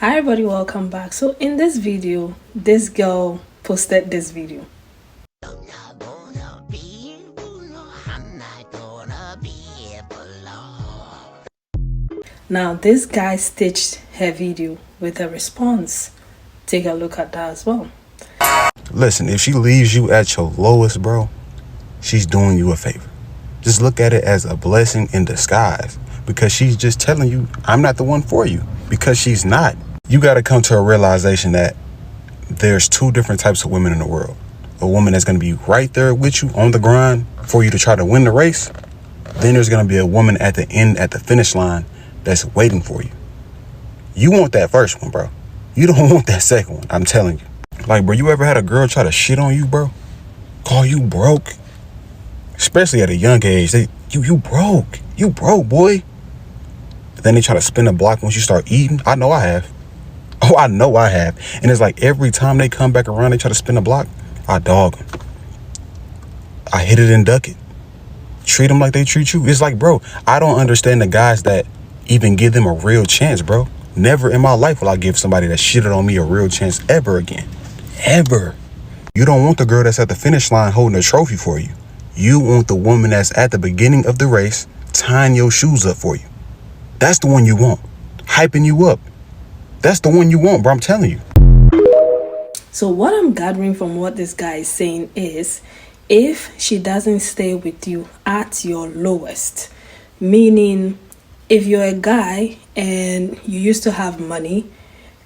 Hi everybody, welcome back. So in this video, this girl posted this video. Now this guy stitched her video with a response. Take a look at that as well. Listen, if she leaves you at your lowest, bro, she's doing you a favor. Just look at it as a blessing in disguise, because she's just telling you, I'm not the one for you, because she's not. You got to come to a realization that there's two different types of women in the world. A woman that's going to be right there with you on the grind for you to try to win the race. Then there's going to be a woman at the end, at the finish line, that's waiting for you. You want that first one, bro. You don't want that second one, I'm telling you. Like, bro, you ever had a girl try to shit on you, bro? Call you broke? Especially at a young age. You broke. You broke, boy. Then they try to spin a block once you start eating. I know I have. Oh, I know I have. And it's like every time they come back around, they try to spin a block, I dog them. I hit it and duck it. Treat them like they treat you. It's like, bro, I don't understand the guys that even give them a real chance, bro. Never in my life will I give somebody that shitted on me a real chance ever again. Ever. You don't want the girl that's at the finish line holding a trophy for you. You want the woman that's at the beginning of the race tying your shoes up for you. That's the one you want. Hyping you up. That's the one you want, bro. I'm telling you. So what I'm gathering from what this guy is saying is, if she doesn't stay with you at your lowest, meaning if you're a guy and you used to have money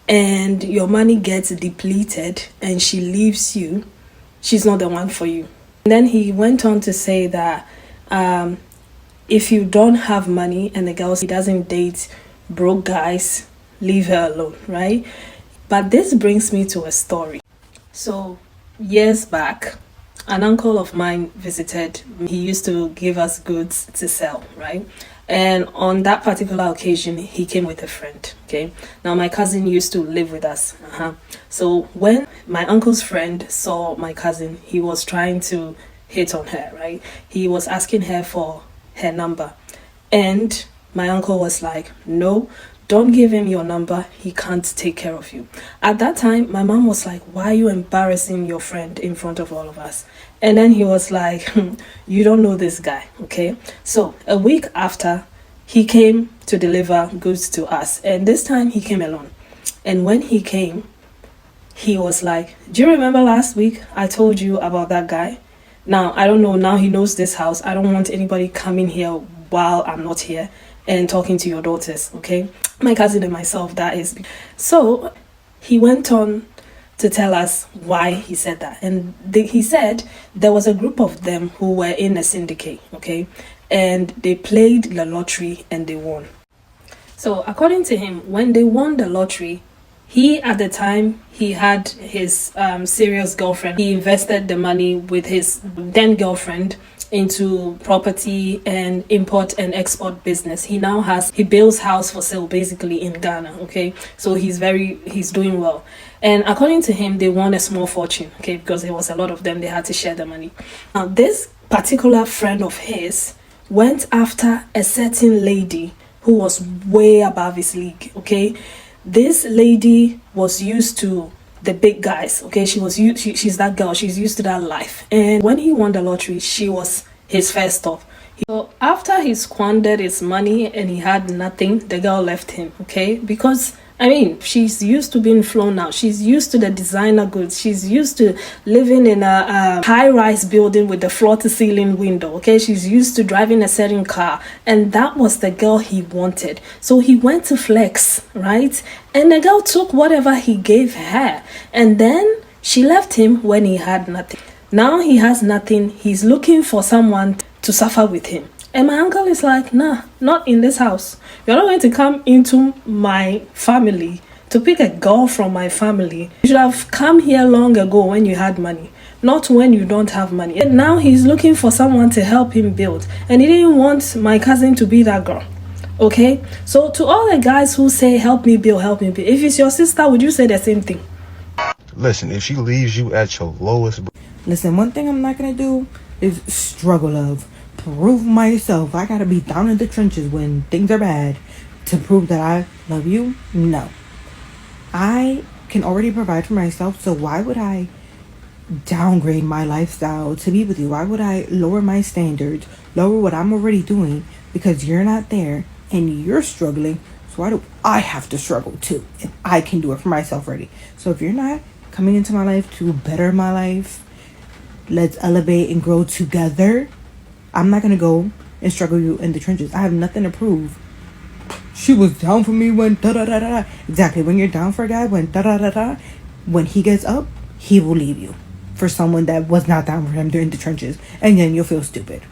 and your money gets depleted and she leaves you, she's not the one for you. And then he went on to say that if you don't have money and the girl doesn't date broke guys, leave her alone, right? But this brings me to a story. So years back, an uncle of mine visited. He used to give us goods to sell, right? And on that particular occasion, he came with a friend, okay? Now, my cousin used to live with us. So when my uncle's friend saw my cousin, he was trying to hit on her, right? He was asking her for her number. And my uncle was like, no, don't give him your number. He can't take care of you. At that time, my mom was like, why are you embarrassing your friend in front of all of us? And then he was like, you don't know this guy, okay? So a week after, he came to deliver goods to us. And this time he came alone. And when he came, he was like, do you remember last week I told you about that guy? Now, I don't know. Now he knows this house. I don't want anybody coming here while I'm not here and talking to your daughters, okay? My cousin and myself, that is. So he went on to tell us why he said that. And he said there was a group of them who were in a syndicate, okay? And they played the lottery and they won. So according to him, when they won the lottery, he, at the time, he had his serious girlfriend. He invested the money with his then girlfriend into property and import and export business. He builds house for sale basically in Ghana, okay? So he's doing well. And according to him, they won a small fortune, okay? Because there was a lot of them, they had to share the money. Now, this particular friend of his went after a certain lady who was way above his league, okay? This lady was used to the big guys, okay? She's that girl. She's used to that life. And when he won the lottery, she was his first stop. So after he squandered his money and he had nothing, the girl left him, okay? Because I mean, she's used to being flown out. She's used to the designer goods. She's used to living in a high-rise building with the floor-to-ceiling window, okay? She's used to driving a certain car. And that was the girl he wanted. So he went to flex, right? And the girl took whatever he gave her. And then she left him when he had nothing. Now he has nothing. He's looking for someone to suffer with him. And my uncle is like, nah, not in this house. You're not going to come into my family to pick a girl from my family. You should have come here long ago when you had money, not when you don't have money. And now he's looking for someone to help him build. And he didn't want my cousin to be that girl. Okay? So to all the guys who say, help me build, if it's your sister, would you say the same thing? Listen, if she leaves you at your lowest... Listen, one thing I'm not going to do is struggle love. Prove myself. I gotta be down in the trenches when things are bad to prove that I love you. No, I can already provide for myself, so why would I downgrade my lifestyle to be with you? Why would I lower my standards, lower what I'm already doing because you're not there and you're struggling? So why do I have to struggle too if I can do it for myself already? So if you're not coming into my life to better my life, let's elevate and grow together. I'm not gonna go and struggle you in the trenches. I have nothing to prove. She was down for me when da da da da. Exactly. When you're down for a guy, when da da da da, when he gets up, he will leave you for someone that was not down for him during the trenches, and then you'll feel stupid.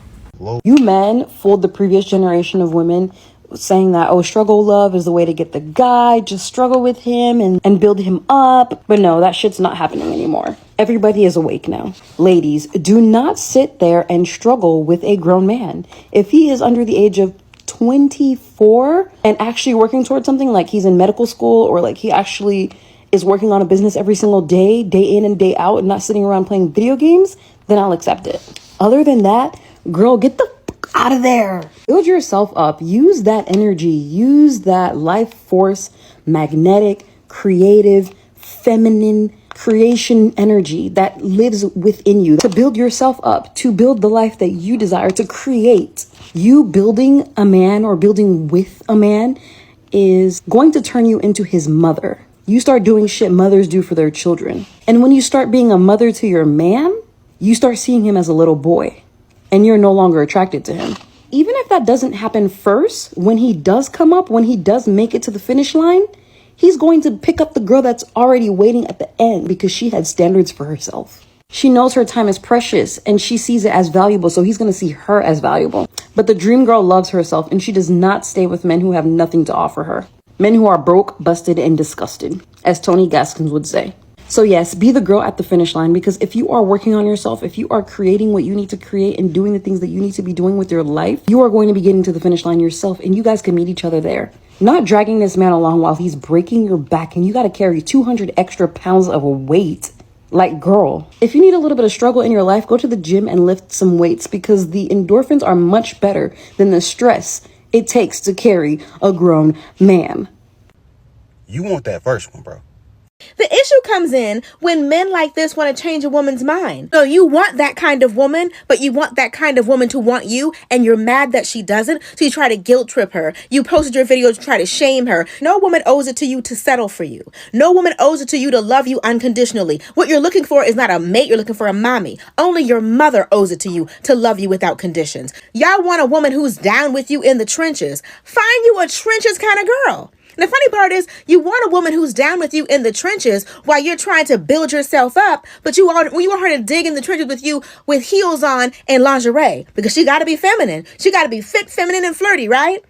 You men fooled the previous generation of women saying that, oh, struggle love is the way to get the guy, just struggle with him and build him up. But no, that shit's not happening anymore. Everybody is awake now. Ladies, do not sit there and struggle with a grown man. If he is under the age of 24 and actually working towards something, like he's in medical school or like he actually is working on a business every single day, day in and day out, and not sitting around playing video games, then I'll accept it. Other than that, girl, get the fuck out of there. Build yourself up. Use that energy. Use that life force, magnetic, creative, feminine creation energy that lives within you to build yourself up, to build the life that you desire, to create. You building a man or building with a man is going to turn you into his mother. You start doing shit mothers do for their children. And when you start being a mother to your man, you start seeing him as a little boy and you're no longer attracted to him. Even if that doesn't happen first, when he does come up, when he does make it to the finish line, he's going to pick up the girl that's already waiting at the end because she had standards for herself. She knows her time is precious and she sees it as valuable, so he's going to see her as valuable. But the dream girl loves herself and she does not stay with men who have nothing to offer her. Men who are broke, busted, and disgusted, as Tony Gaskins would say. So yes, be the girl at the finish line, because if you are working on yourself, if you are creating what you need to create and doing the things that you need to be doing with your life, you are going to be getting to the finish line yourself and you guys can meet each other there. Not dragging this man along while he's breaking your back and you got to carry 200 extra pounds of weight. Like, girl, if you need a little bit of struggle in your life, go to the gym and lift some weights, because the endorphins are much better than the stress it takes to carry a grown man. You want that first one, bro. The issue comes in when men like this want to change a woman's mind. So you want that kind of woman, but you want that kind of woman to want you, and you're mad that she doesn't, so you try to guilt trip her. You posted your videos to try to shame her. No woman owes it to you to settle for you. No woman owes it to you to love you unconditionally. What you're looking for is not a mate, you're looking for a mommy. Only your mother owes it to you to love you without conditions. Y'all want a woman who's down with you in the trenches. Find you a trenches kind of girl. And the funny part is, you want a woman who's down with you in the trenches while you're trying to build yourself up, but you want her to dig in the trenches with you with heels on and lingerie, because she got to be feminine. She got to be fit, feminine, and flirty, right?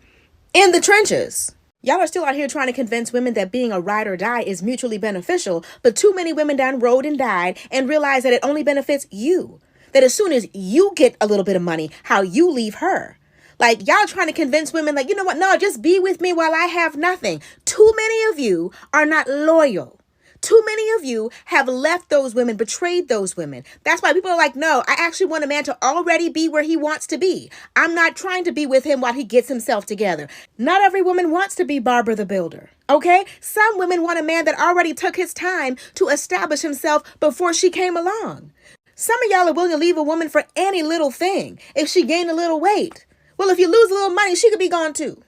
In the trenches. Y'all are still out here trying to convince women that being a ride or die is mutually beneficial, but too many women done rode and died and realize that it only benefits you. That as soon as you get a little bit of money, how you leave her. Like, y'all trying to convince women, like, you know what? No, just be with me while I have nothing. Too many of you are not loyal. Too many of you have left those women, betrayed those women. That's why people are like, no, I actually want a man to already be where he wants to be. I'm not trying to be with him while he gets himself together. Not every woman wants to be Barbara the Builder. Okay? Some women want a man that already took his time to establish himself before she came along. Some of y'all are willing to leave a woman for any little thing if she gained a little weight. Well, if you lose a little money, she could be gone too.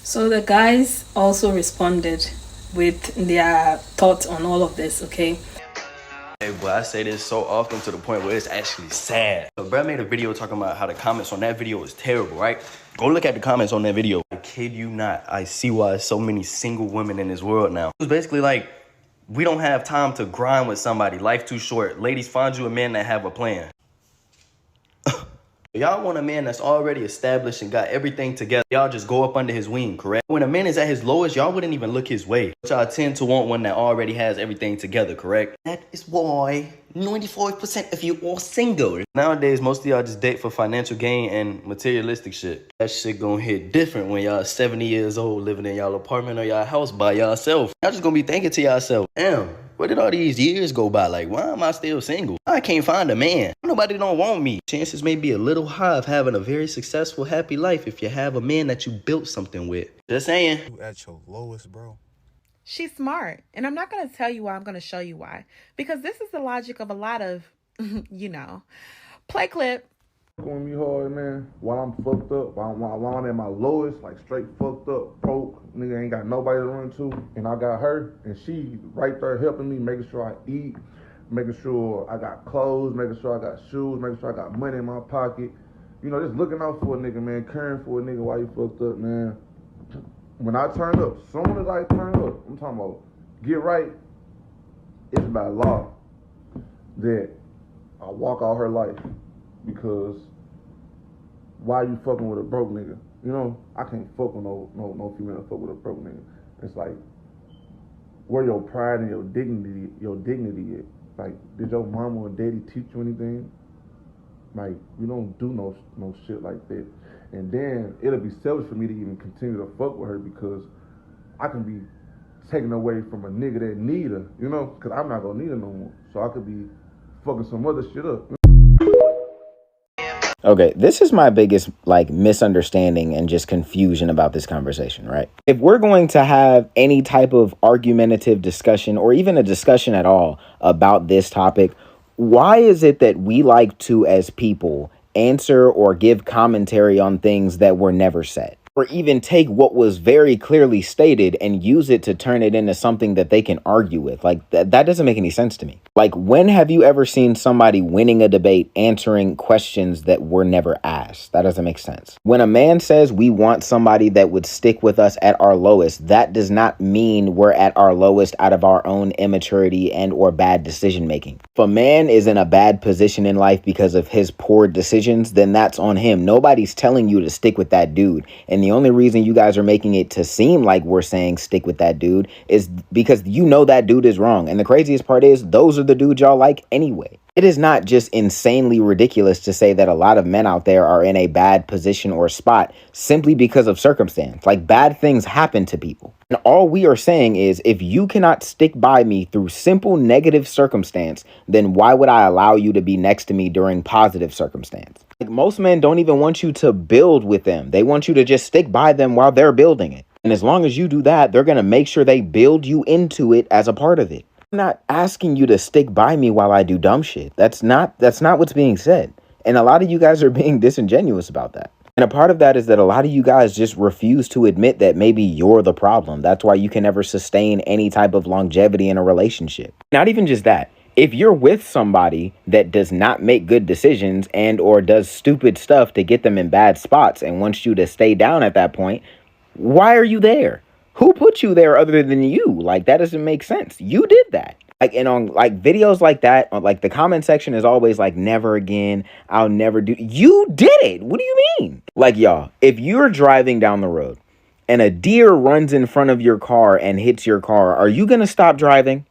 So the guys also responded with their thoughts on all of this, okay? Hey, but I say this so often to the point where it's actually sad. So Brad made a video talking about how the comments on that video was terrible, right? Go look at the comments on that video. I kid you not, I see why so many single women in this world now. It was basically like, we don't have time to grind with somebody. Life too short. Ladies, find you a man that have a plan. Y'all want a man that's already established and got everything together. Y'all just go up under his wing, correct? When a man is at his lowest, y'all wouldn't even look his way. But y'all tend to want one that already has everything together, correct? That is why 95% of you are single. Nowadays, most of y'all just date for financial gain and materialistic shit. That shit gonna hit different when y'all 70 years old living in y'all apartment or y'all house by y'allself. Y'all just gonna be thinking to y'allself, damn, where did all these years go by? Like, why am I still single? I can't find a man. Nobody don't want me. Chances may be a little high of having a very successful, happy life if you have a man that you built something with. Just saying. You at your lowest, bro. She's smart. And I'm not going to tell you why, I'm going to show you why. Because this is the logic of a lot of, play clip. On me hard, man. While I'm fucked up, while I'm at my lowest, like straight fucked up, broke, nigga ain't got nobody to run to, and I got her, and she right there helping me, making sure I eat, making sure I got clothes, making sure I got shoes, making sure I got money in my pocket. Just looking out for a nigga, man, caring for a nigga while you fucked up, man. When I turn up, soon as I turn up, I'm talking about get right, it's by law that I walk out her life. Because why you fucking with a broke nigga? I can't fuck with no female that fuck with a broke nigga. It's like where your pride and your dignity is. Like, did your mama or daddy teach you anything? Like, you don't do no shit like that. And then it'll be selfish for me to even continue to fuck with her because I can be taken away from a nigga that need her, because I'm not gonna need her no more. So I could be fucking some other shit up. Okay, this is my biggest misunderstanding and just confusion about this conversation, right? If we're going to have any type of argumentative discussion or even a discussion at all about this topic, why is it that we like to, as people, answer or give commentary on things that were never said? Or even take what was very clearly stated and use it to turn it into something that they can argue with. That doesn't make any sense to me. When have you ever seen somebody winning a debate answering questions that were never asked? That doesn't make sense. When a man says we want somebody that would stick with us at our lowest, that does not mean we're at our lowest out of our own immaturity and or bad decision making. If a man is in a bad position in life because of his poor decisions, then that's on him. Nobody's telling you to stick with that dude. And the only reason you guys are making it to seem like we're saying stick with that dude is because that dude is wrong. And the craziest part is those are the dudes y'all like anyway. It is not just insanely ridiculous to say that a lot of men out there are in a bad position or spot simply because of circumstance. Bad things happen to people. And all we are saying is if you cannot stick by me through simple negative circumstance, then why would I allow you to be next to me during positive circumstance? Most men don't even want you to build with them. They want you to just stick by them while they're building it. And as long as you do that, they're going to make sure they build you into it as a part of it. I'm not asking you to stick by me while I do dumb shit. That's not what's being said. And a lot of you guys are being disingenuous about that. And a part of that is that a lot of you guys just refuse to admit that maybe you're the problem. That's why you can never sustain any type of longevity in a relationship. Not even just that. If you're with somebody that does not make good decisions and or does stupid stuff to get them in bad spots and wants you to stay down at that point, why are you there? Who put you there other than you? That doesn't make sense. You did that. And on videos like that, the comment section is always never again. I'll never do. You did it. What do you mean? Y'all, if you're driving down the road and a deer runs in front of your car and hits your car, are you going to stop driving?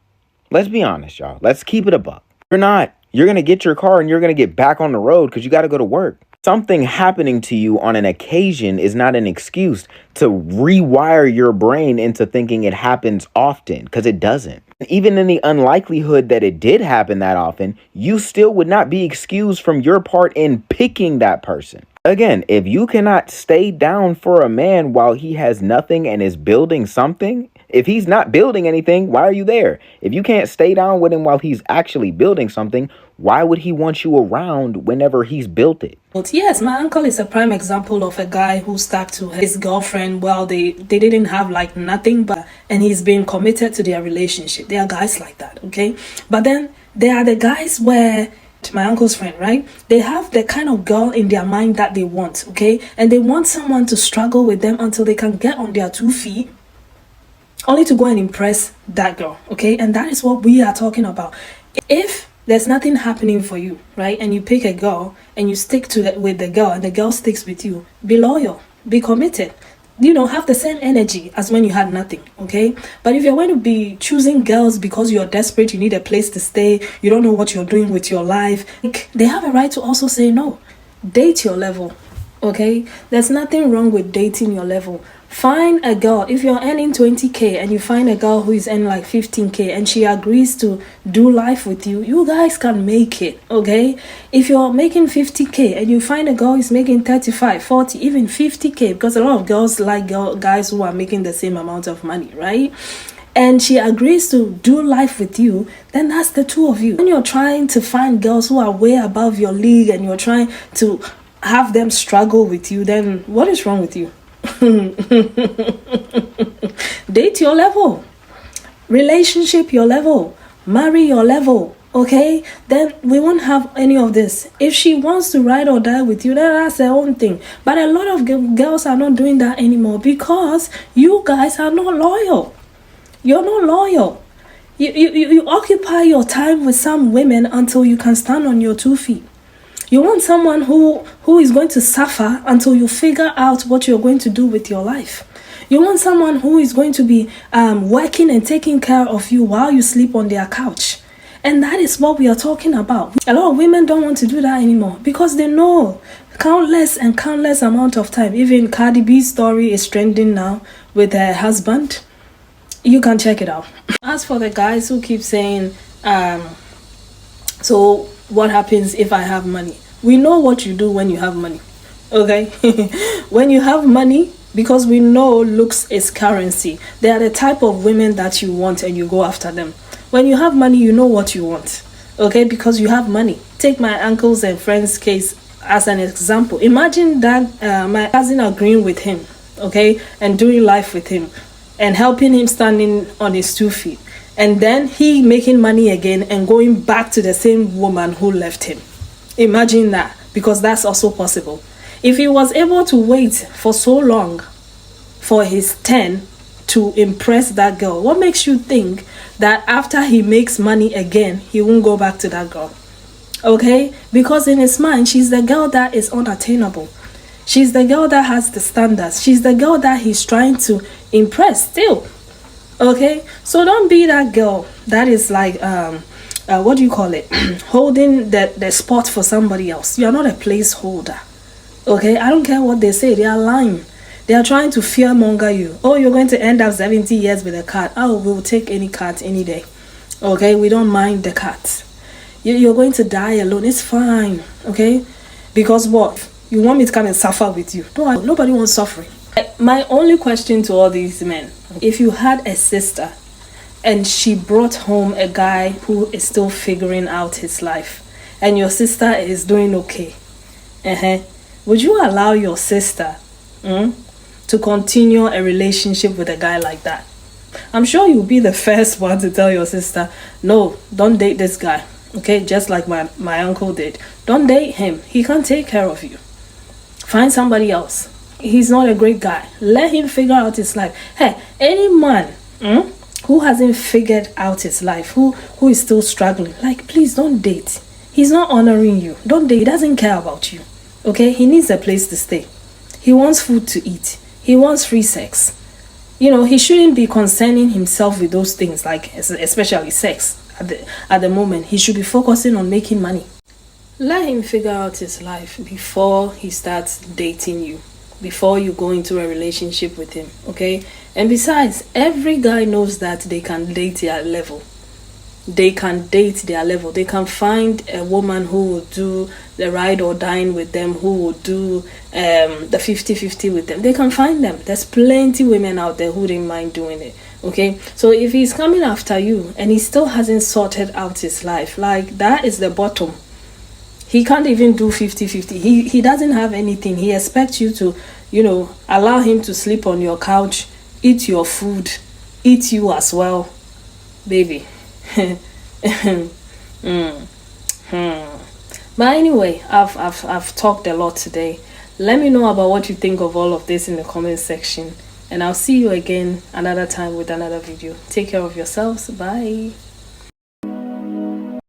Let's be honest, y'all. Let's keep it a buck. You're not. You're going to get your car and you're going to get back on the road because you got to go to work. Something happening to you on an occasion is not an excuse to rewire your brain into thinking it happens often, because it doesn't. Even in the unlikelihood that it did happen that often, you still would not be excused from your part in picking that person. Again, if you cannot stay down for a man while he has nothing and is building something, if he's not building anything, why are you there? If you can't stay down with him while he's actually building something, why would he want you around whenever he's built it? But yes, my uncle is a prime example of a guy who stuck to his girlfriend while they didn't have nothing, and he's been committed to their relationship. There are guys like that, okay? But then there are the guys where my uncle's friend, right? They have the kind of girl in their mind that they want, okay? And they want someone to struggle with them until they can get on their 2 feet, only to go and impress that girl, okay? And that is what we are talking about. If there's nothing happening for you, right? And you pick a girl and you stick with the girl and the girl sticks with you, be loyal, be committed. Have the same energy as when you had nothing, okay? But if you're going to be choosing girls because you're desperate, you need a place to stay, you don't know what you're doing with your life, they have a right to also say no. Date your level, okay? There's nothing wrong with dating your level. Find a girl, if you're earning 20k and you find a girl who is earning 15k and she agrees to do life with you, you guys can make it, okay? If you're making 50k and you find a girl who's making 35, 40, even 50k, because a lot of girls like guys who are making the same amount of money, right? and she agrees to do life with you, then that's the two of you. When you're trying to find girls who are way above your league and you're trying to have them struggle with you, then what is wrong with you? Date your level, relationship your level, marry your level, okay? Then we won't have any of this. If she wants to ride or die with you, then that's her own thing. But a lot of girls are not doing that anymore because you guys are not loyal. You're not loyal. You occupy your time with some women until you can stand on your 2 feet. You want someone who is going to suffer until you figure out what you're going to do with your life. You want someone who is going to be working and taking care of you while you sleep on their couch. And that is what we are talking about. A lot of women don't want to do that anymore because they know countless amount of time. Even Cardi B's story is trending now with her husband. You can check it out. As for the guys who keep saying, so what happens if I have money? We know what you do when you have money, okay? When you have money, because we know looks is currency. They are the type of women that you want and you go after them. When you have money, you know what you want, okay? Because you have money. Take my uncles and friends' case as an example. Imagine that my cousin agreeing with him, okay? And doing life with him and helping him standing on his 2 feet. And then he making money again and going back to the same woman who left him. Imagine that, because that's also possible. If he was able to wait for so long for his turn to impress that girl, what makes you think that after he makes money again, he won't go back to that girl? Okay? Because in his mind, she's the girl that is unattainable. She's the girl that has the standards. She's the girl that he's trying to impress still. Okay? So don't be that girl that is like, what do you call it? Holding the spot for somebody else. You are not a placeholder. Okay? I don't care what they say. They are lying. They are trying to fearmonger you. Oh, you're going to end up 70 years with a cat. Oh, we'll take any cat any day. Okay? We don't mind the cat. You're going to die alone. It's fine. Okay? Because what? You want me to come and suffer with you? No, nobody wants suffering. My only question to all these men, if you had a sister and she brought home a guy who is still figuring out his life and your sister is doing okay, would you allow your sister to continue a relationship with a guy like that? I'm sure you'll be the first one to tell your sister, no, don't date this guy. Okay, just like my uncle did. Don't date him. He can't take care of you. Find somebody else. He's not a great guy. Let him figure out his life. Hey, any man who hasn't figured out his life, who is still struggling, like, please don't date. He's not honoring you. Don't date. He doesn't care about you. Okay? He needs a place to stay. He wants food to eat. He wants free sex. You know, he shouldn't be concerning himself with those things, like especially sex at the moment. He should be focusing on making money. Let him figure out his life before he starts dating you, before you go into a relationship with him, okay? And besides, every guy knows that they can date their level. They can date their level. They can find a woman who will do the ride or dine with them, who will do the 50-50 with them. They can find them. There's plenty women out there who didn't mind doing it, okay? So if he's coming after you and he still hasn't sorted out his life, like, that is the bottom. He can't even do 50-50. He doesn't have anything. He expects you to, allow him to sleep on your couch, eat your food, eat you as well. Baby. But anyway, I've talked a lot today. Let me know about what you think of all of this in the comment section. And I'll see you again another time with another video. Take care of yourselves. Bye.